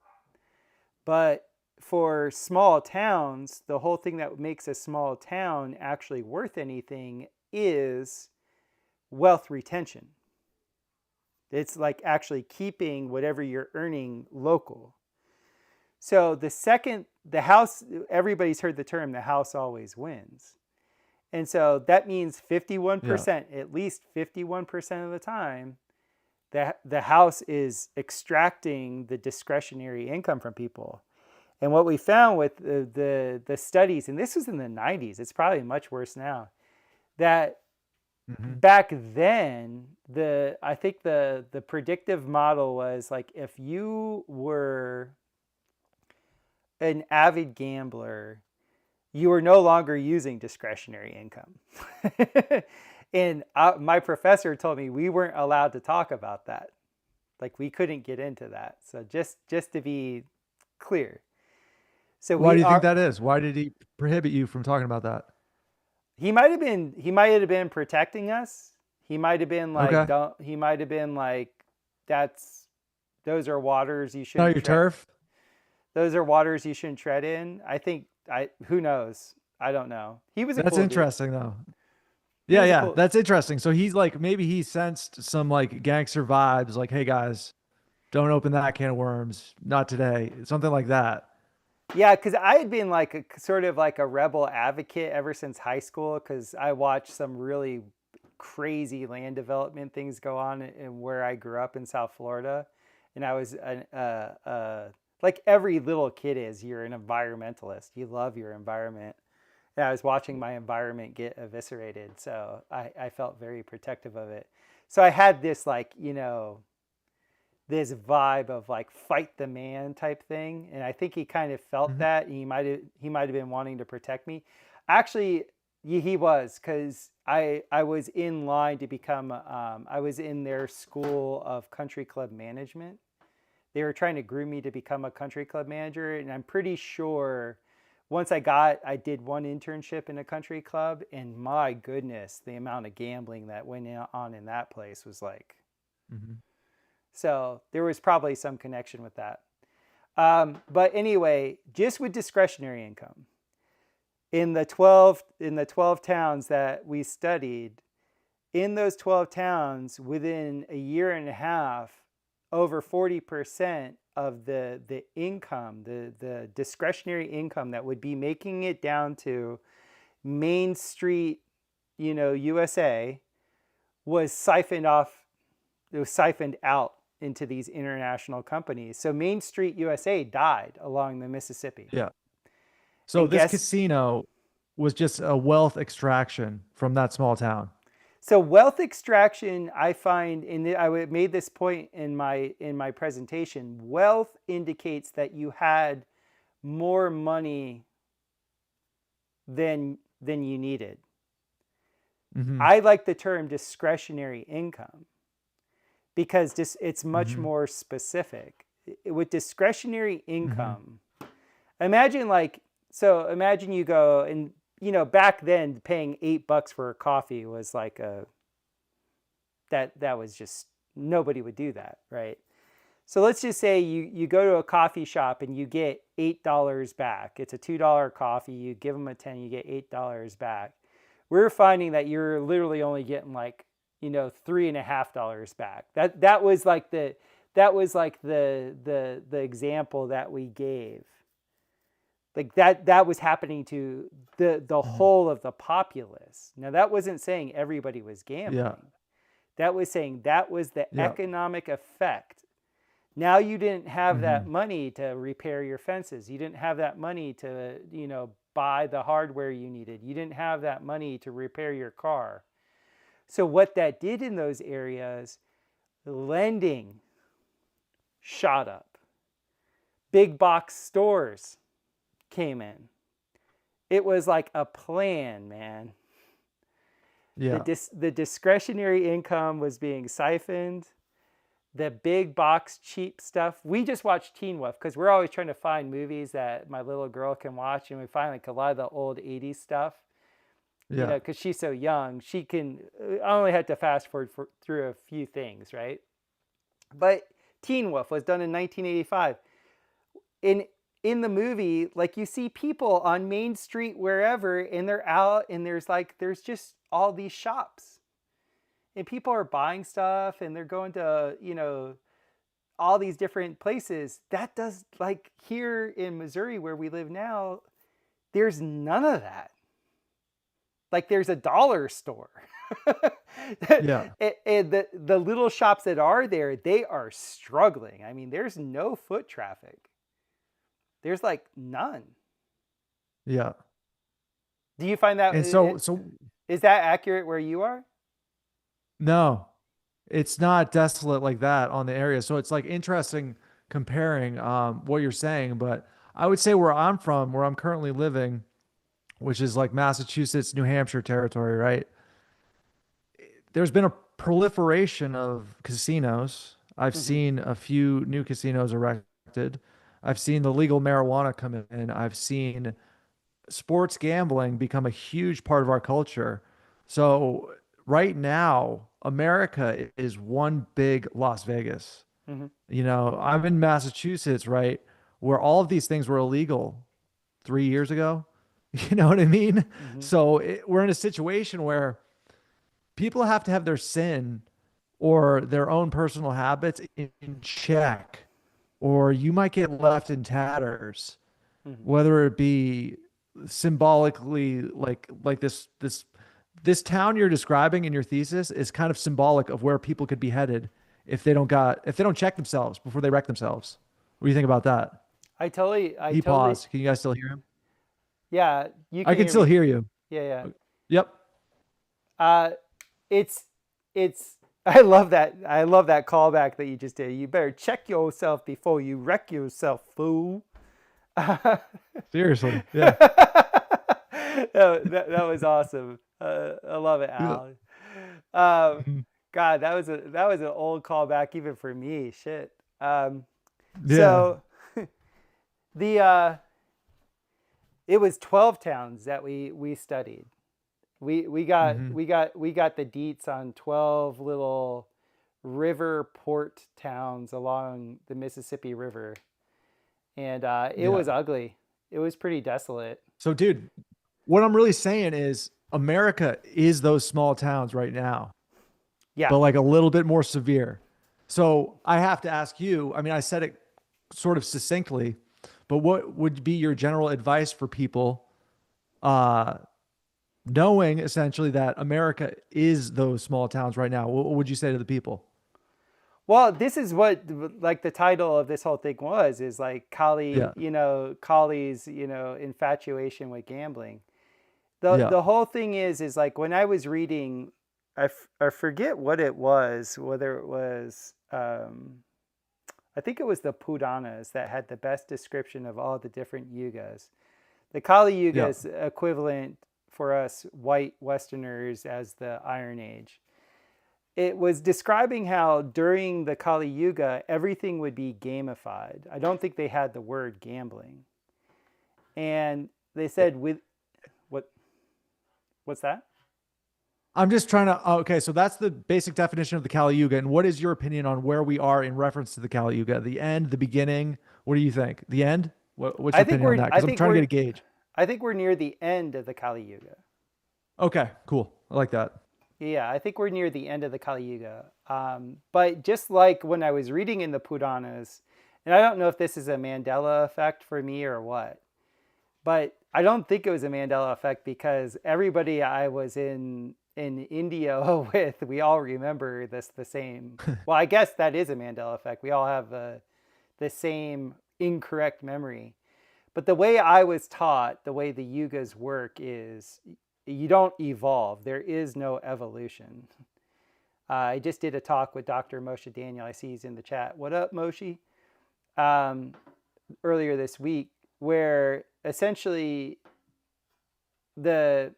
But for small towns, the whole thing that makes a small town actually worth anything is wealth retention. It's like actually keeping whatever you're earning local. So the second the house, everybody's heard the term, the house always wins. And so that means Yeah. 51%, at least 51% of the time, the house is extracting the discretionary income from people. And what we found with the studies, and this was in the 90s, it's probably much worse now, that Hmm. back then, I think the predictive model was like if you were an avid gambler, you were no longer using discretionary income. And my professor told me we weren't allowed to talk about that. Like we couldn't get into that. So just to be clear. So Why we do you think are that is? Why did he prohibit you from talking about that? he might have been protecting us. He might have been like Okay. don't he might have been like that's those are waters you Not shouldn't your tread. turf? Those are waters you shouldn't tread in. I think I who knows? I don't know. He was a That's cool dude. interesting though. He Yeah, was a yeah, cool. that's interesting. So he's like, maybe he sensed some like gangster vibes, like, hey guys, don't open that can of worms. Not today. Something like that. Yeah, because I had been like a sort of like a rebel advocate ever since high school because I watched some really crazy land development things go on in where I grew up in South Florida, and I was like every little kid is. You're an environmentalist. You love your environment. And I was watching my environment get eviscerated, so I felt very protective of it. So I had this like this vibe of like fight the man type thing, and I think he kind of felt Mhm. that, and he might have been wanting to protect me. Actually, he was, because I was in line to become I was in their school of country club management. They were trying to groom me to become a country club manager, and I'm pretty sure once I did one internship in a country club, and my goodness, the amount of gambling that went on in that place was like, Mhm. so there was probably some connection with that. But anyway, just with discretionary income, in the 12 towns that we studied, in those 12 towns, within a year and a half, over 40% of the income, the discretionary income that would be making it down to Main Street, USA, was siphoned off. It was siphoned out into these international companies. So Main Street USA died along the Mississippi. Yeah. So And this guess casino was just a wealth extraction from that small town. So wealth extraction, I find, I made this point in my presentation. Wealth indicates that you had more money than you needed. Hmm. I like the term discretionary income because it's much Hmm. more specific. With discretionary Hmm. income, imagine imagine you go, and back then paying $8 for a coffee was like that was just, nobody would do that, right? So let's just say you go to a coffee shop and you get $8 back. It's a $2 coffee. You give them a 10, you get $8 back. We're finding that you're literally only getting like, $3.50 back. That was like the example that we gave. Like that was happening to the Hmm. whole of the populace. Now that wasn't saying everybody was Yeah. gambling. That was saying that was the Yeah. economic effect. Now you didn't have that Hmm. money to repair your fences. You didn't have that money to, buy the hardware you needed. You didn't have that money to repair your car. So what that did in those areas, lending shot up. Big box stores came in. It was like a plan, man. Yeah. The discretionary income was being siphoned. The big box cheap stuff. We just watched Teen Wolf because we're always trying to find movies that my little girl can watch, and we find like a lot of the old '80s stuff. Yeah. Because she's so young, she can. I only had to fast forward through a few things, right? But Teen Wolf was done in 1985. In in the movie, like you see people on Main Street wherever, and they're out, and there's just all these shops, and people are buying stuff, and they're going to all these different places. That does, like here in Missouri where we live now, there's none of that. Like there's a dollar store. Yeah. And the little shops that are there, they are struggling. I mean, there's no foot traffic. There's like none. Yeah. Do you find that And so is that accurate where you are? no, it's not desolate like that on the area. So it's like interesting comparing what you're saying, but I would say where I'm from, where I'm currently living, which is like Massachusetts, New Hampshire territory, right? There's been a proliferation of casinos. I've Mm-hmm. seen a few new casinos erected. I've seen the legal marijuana come in. I've seen sports gambling become a huge part of our culture. So right now, America is one big Las Vegas. Mm-hmm. I'm in Massachusetts, right, where all of these things were illegal 3 years ago. You know what I mean? Mm-hmm. So we're in a situation where people have to have their sin or their own personal habits in check, or you might get left in tatters, Mm-hmm. whether it be symbolically like this town you're describing in your thesis is kind of symbolic of where people could be headed if they don't check themselves before they wreck themselves. What do you think about that? I He totally, paused. Can you guys still hear him? yeah, you I can can hear still me. hear you. Yeah, yeah. Yep. Uh, it's it's I love that. I love that callback that you just did. You better check yourself before you wreck yourself, fool. Seriously. Yeah. That was awesome. I love it, Yeah. Al. Um, Mhm. God, that was an old callback even for me. Shit. Yeah. So the it was 12 towns that we studied. We got Hmm. we got the deets on 12 little river port towns along the Mississippi River, and it Yeah. was ugly. It was pretty desolate. So, dude, what I'm really saying is America is those small towns right now, Yeah. but like a little bit more severe. So I have to ask you, I mean, I said it sort of succinctly, but what would be your general advice for people uh, knowing essentially that America is those small towns right now? What would you say to the people? Well, this is what like the title of this whole thing was is like Yeah. Colley's, infatuation with gambling. Yeah. The whole thing is like when I was reading, I forget what it was, whether it was I think it was the Puranas that had the best description of all the different yugas. The Kali Yuga Yeah. is equivalent for us white Westerners as the Iron Age. It was describing how during the Kali Yuga, everything would be gamified. I don't think they had the word gambling. And they said with what what's that? I'm just trying to. Okay, so that's the basic definition of the Kali Yuga. And what is your opinion on where we are in reference to the Kali Yuga? The end, the beginning? What do you think? The end? What's your opinion on that? Because I'm trying to get a gauge. I think we're near the end of the Kali Yuga. Okay, cool. I like that. Yeah, I think we're near the end of the Kali Yuga. But just like when I was reading in the Puranas, and I don't know if this is a Mandela effect for me or what, but I don't think it was a Mandela effect because everybody I was in India with, we all remember this the same. Well, I guess that is a Mandela effect. We all have the same incorrect memory. But the way I was taught, the way the yugas work is you don't evolve. There is no evolution. I just did a talk with Dr. Moshe Daniel. I see he's in the chat. What up, Moshe? Um, Earlier this week, where essentially the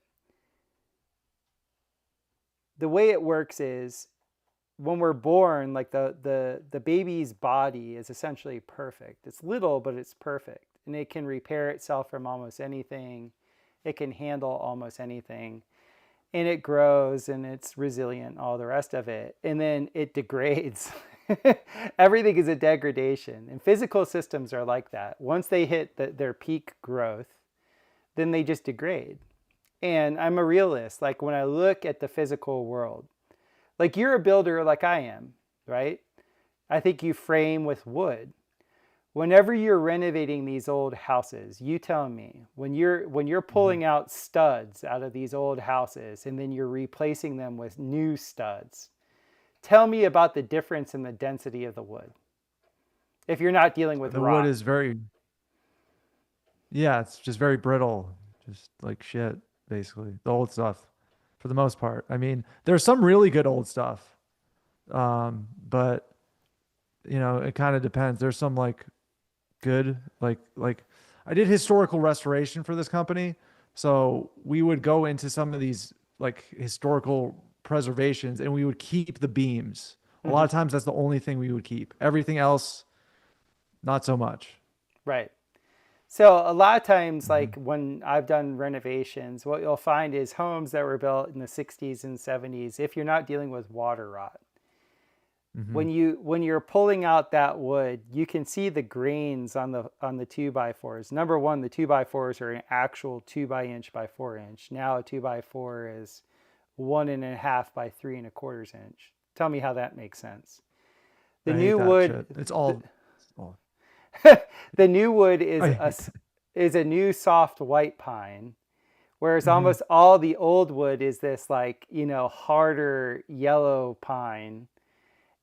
way it works is when we're born, like the baby's body is essentially perfect. It's little, but it's perfect. And it can repair itself from almost anything. It can handle almost anything. And it grows and it's resilient, all the rest of it. And then it degrades. Everything is a degradation. And physical systems are like that. Once they hit their peak growth, then they just degrade. And I'm a realist. Like when I look at the physical world, like you're a builder like I am, right? I think you frame with wood. Whenever you're renovating these old houses, you tell me when you're Mhm. pulling out studs out of these old houses and then you're replacing them with new studs. Tell me about the difference in the density of the wood. If you're not dealing with The wood rot. is very, yeah, it's just very brittle, just like shit, basically. The old stuff, for the most part. I mean, there's some really good old stuff, but it kind of depends. There's some like good, like I did historical restoration for this company, so we would go into some of these like historical preservations, and we would keep the beams. A lot Mm-hmm. of times, that's the only thing we would keep. Everything else, not so much. Right. So a lot of times, Hmm. like when I've done renovations, what you'll find is homes that were built in the 60s and 70s, if you're not dealing with water rot, Hmm. when you're pulling out that wood, you can see the grains on the 2x4s. Number one, the 2x4s are an actual 2 by inch by 4 inch. Now a 2x4 is 1.5 by 3.25 inch. Tell me how that makes sense. The I hate new that wood, shit. It's all the new wood I hate that. is a new soft white pine, whereas Hmm. almost all the old wood is this like harder yellow pine,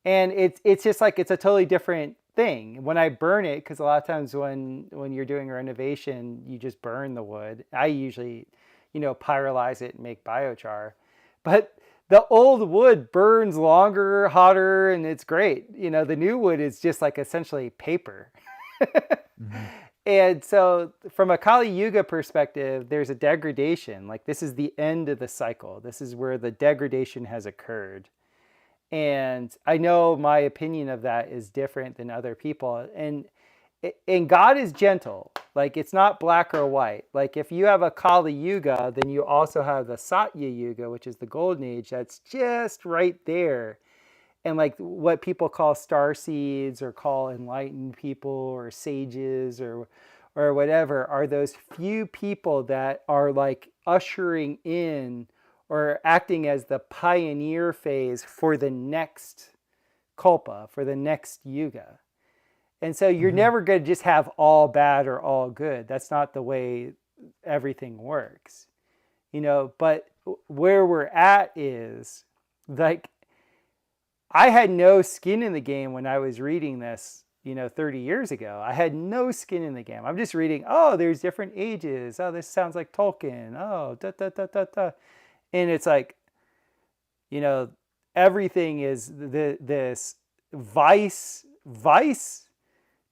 and it's just like it's a totally different thing when I burn it, because a lot of times when you're doing a renovation you just burn the wood. I usually pyrolyze it and make biochar, but the old wood burns longer, hotter, and it's great. The new wood is just like essentially paper. Mhm. And so, from a Kali Yuga perspective, there's a degradation. Like, this is the end of the cycle. This is where the degradation has occurred. And I know my opinion of that is different than other people. And God is gentle. Like, it's not black or white. Like, if you have a Kali Yuga, then you also have the Satya Yuga, which is the golden age. That's just right there. And like what people call star seeds or call enlightened people or sages or whatever are those few people that are like ushering in or acting as the pioneer phase for the next kalpa, for the next yuga. And so you're Mhm. never going to just have all bad or all good. That's not the way everything works. But where we're at is like, I had no skin in the game when I was reading this, 30 years ago. I had no skin in the game. I'm just reading, oh, there's different ages. Oh, this sounds like Tolkien. Oh, da da da da da. And it's like, you know, everything is this vice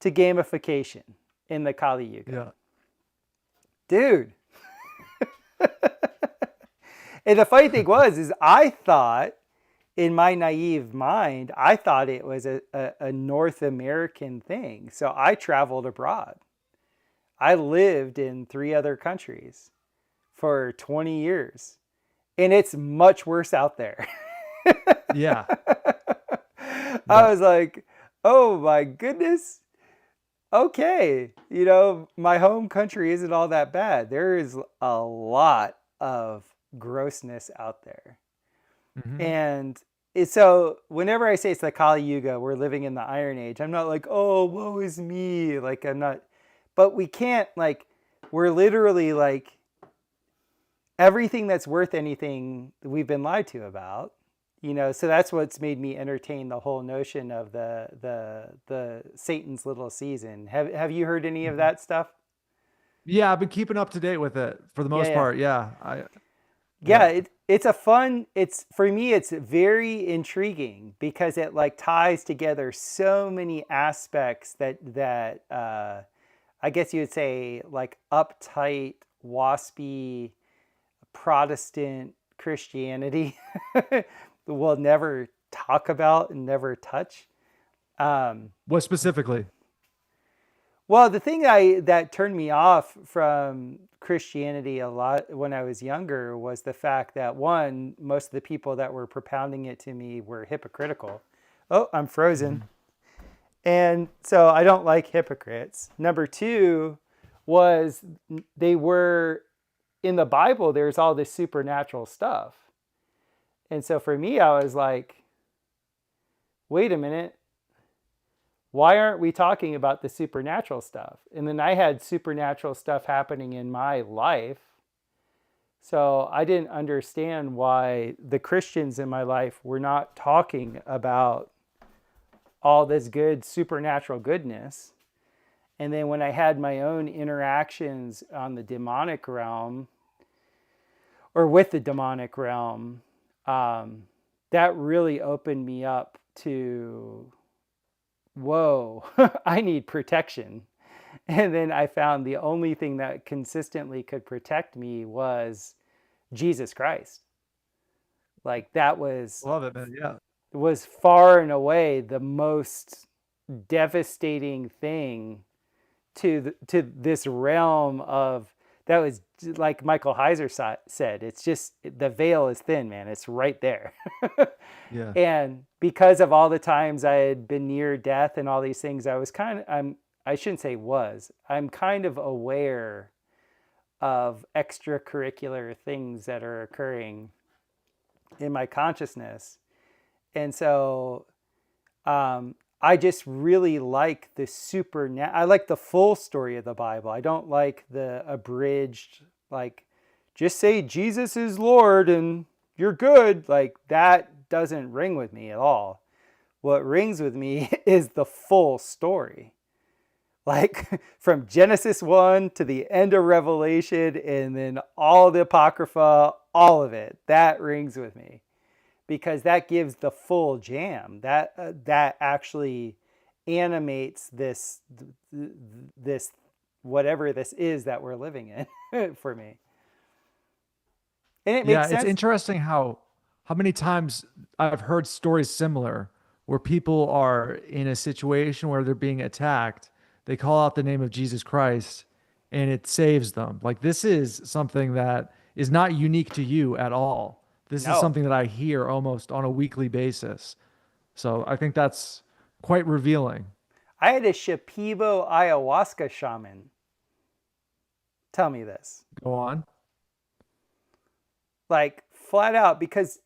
to gamification in the Kali Yuga. Yeah. Dude. And the funny thing is I thought, in my naive mind, I thought it was a North American thing. So I traveled abroad. I lived in 3 other countries for 20 years. And it's much worse out there. Yeah. I was like, oh my goodness. Okay. My home country isn't all that bad. There is a lot of grossness out there. Mhm. And so whenever I say it's the Kali Yuga, we're living in the Iron Age, I'm not like, oh, woe is me. Like, I'm not, but we can't, like, we're literally like, everything that's worth anything we've been lied to about, so that's what's made me entertain the whole notion of the Satan's little season. Have you heard any of Mhm. that stuff? Yeah, I've been keeping up to date with it for the Yeah, most yeah. part. Yeah. Yeah, Yeah. it's a fun, for me, it's very intriguing because it like ties together so many aspects that I guess you would say like uptight, waspy Protestant Christianity will never talk about and never touch. What specifically? Well, the thing that turned me off from Christianity a lot when I was younger was the fact that, one, most of the people that were propounding it to me were hypocritical. Oh, I'm frozen. Mhm. And so I don't like hypocrites. Number two was they were in the Bible, there's all this supernatural stuff. And so for me, I was like, wait a minute. Why aren't we talking about the supernatural stuff? And then I had supernatural stuff happening in my life. So I didn't understand why the Christians in my life were not talking about all this good supernatural goodness. And then when I had my own interactions on the demonic realm or with the demonic realm, that really opened me up to, whoa, I need protection. And then I found the only thing that consistently could protect me was Jesus Christ. Like, that Love it, man. Yeah. was far and away the most devastating thing to this realm of, that was like Michael Heiser said, it's just, the veil is thin, man. It's right there. Yeah. And because of all the times I had been near death and all these things, I shouldn't say I'm kind of aware of extracurricular things that are occurring in my consciousness. And so I just really like the I like the full story of the Bible. I don't like the abridged, like, just say Jesus is Lord and you're good. Like, that doesn't ring with me at all. What rings with me is the full story. Like, from Genesis 1 to the end of Revelation, and then all the Apocrypha, all of it. That rings with me. because that gives the full jam. That actually animates this whatever this is that we're living in for me. And it Yeah, makes it's sense. interesting how many times I've heard stories similar where people are in a situation where they're being attacked, they call out the name of Jesus Christ and it saves them. Like this is something that is not unique to you at all. This is No, something that I hear almost on a weekly basis. So I think that's quite revealing. I had a Shipibo ayahuasca shaman tell me this, Go on. like flat out, because